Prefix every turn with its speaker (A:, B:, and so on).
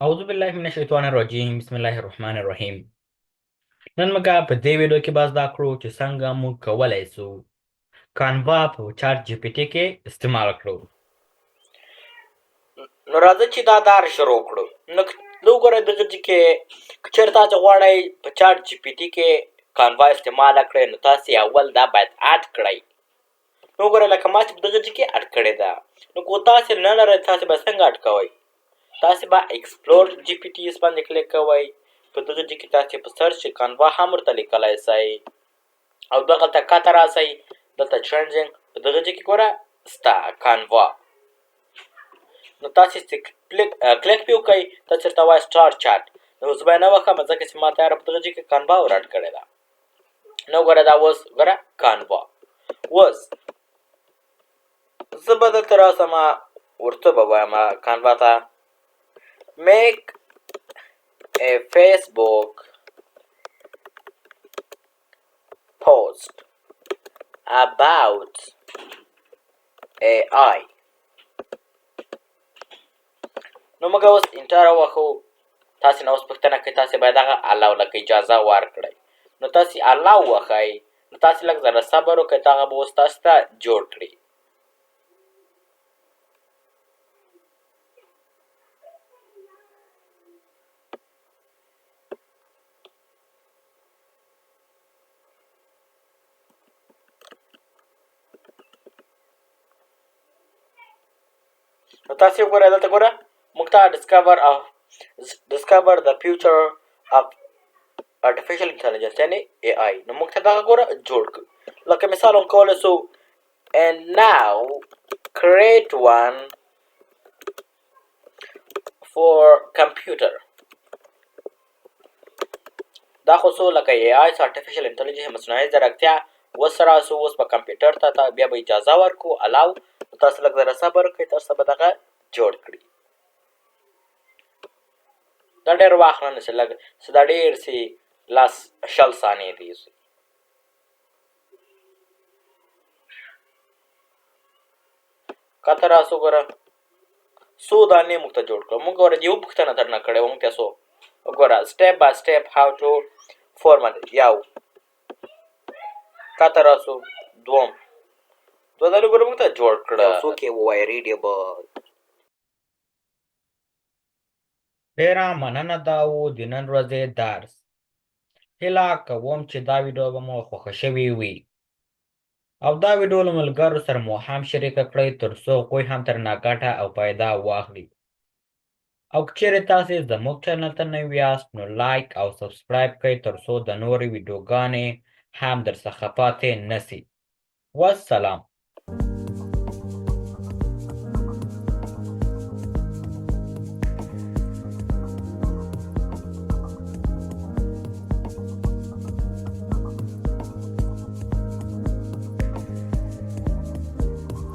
A: اعوذ بالله من الشیطان الرجیم بسم الله الرحمن الرحیم نن موږ په دې ویډیو کې بحث دا کړو چې څنګه موږ کولی سو کانوا په چاټ جی پی ټي کې استعمال کړو.
B: نو راځه چې دا دار شروع کړو. نو وګورئ دغه ځای کې که چېرې تاسو غواړئ په چاټ جي پي ټي کې کانوا استعمال کړئ نو تاسې اول دا باید اډ کړئ. نو وګورئ لکه ما چې په دغه ځای کې اډ کړې ده. نو که تاسې نه لرئ تاسې به څنګه اډ کوئ؟ تاسې به ایکسپلور جي پي ټي باندې کلیک کوئ. په دغه ځای کې تاسې په سرچ کې کانوا هم ورته لیکلی سئ او دغلته کاته راسئ دلته چینجینګ په دغه ځای کې ګوره ستا کانوا. نو تاسې کلیک پې وکړئ تاسې ورته وایي سټارټ چاټ. نو زه به یې نه وښیم ځکه چې ما تیاره په دغه ځای کې کانوا ور اډ کړې ده. نو ګوره دا اوس ګوره کانوا. اوس زه به دلته راسم ورته به وایم کانوا ته میک a Facebook post about AI. نو موږ اوس انټر ووهو. تاسې نه اوس پوښتنه کوي تاسې باید هغه الاو لکه اجازه ورکړئ. نو تاسې الاو وښئ. نو تاسې لږ ذره صبر وکړئ هغه به اوس تاسو ته جوړ کړي. نو تاسې وګورئ دلته ګوره موږ ته ډسکور د فیوچر اف artificial intelligence یعنې AI. نو موږ ته دغه ګوره جوړ کړو. لکه مثال هم کولی سو and now create one for computer. دا خو څو لکه AI artificial intelligence مصنوعي ځیرکتیا اوس راسو اوس به کمپیوټر ته بیا به اجازه ورکړو الاو. نو تاسو لږ ذره صبر وکړئ تر څو به دغه جوړ کړي. دا ډېر وخت نه نیسي لږ څه دا ډېر سي 10 ثانیې دي. کاته راسو ګوره څو دانې موږ ته جوړ کړو. موږ ګوره یو پوښتنه درنه کړې وه موږ ته څو ګوره سټیپ بای سټیپ هاو ټو فورمټ یو. کاته راسو دوم دوه دانې ګوره موږ ته جوړ کړه. څوک یې ووایه ریډیبل.
A: ډېره مننه دا و د نن ورځې درس. هیله کوم چې دا ویډیو به مو خوښه شوې وي او دا ویډیو له ملګرو سره مو هم شریکه کړئ تر څو هغوی هم ترنه ګټه او پیدا واخلي. او که چیرې تاسې زموږ چینل ته نوي یاست نو لایک او سبسکرایب کړئ تر څو د نورې ویډیوګانې هم درڅخه پاتې نسي. والسلام.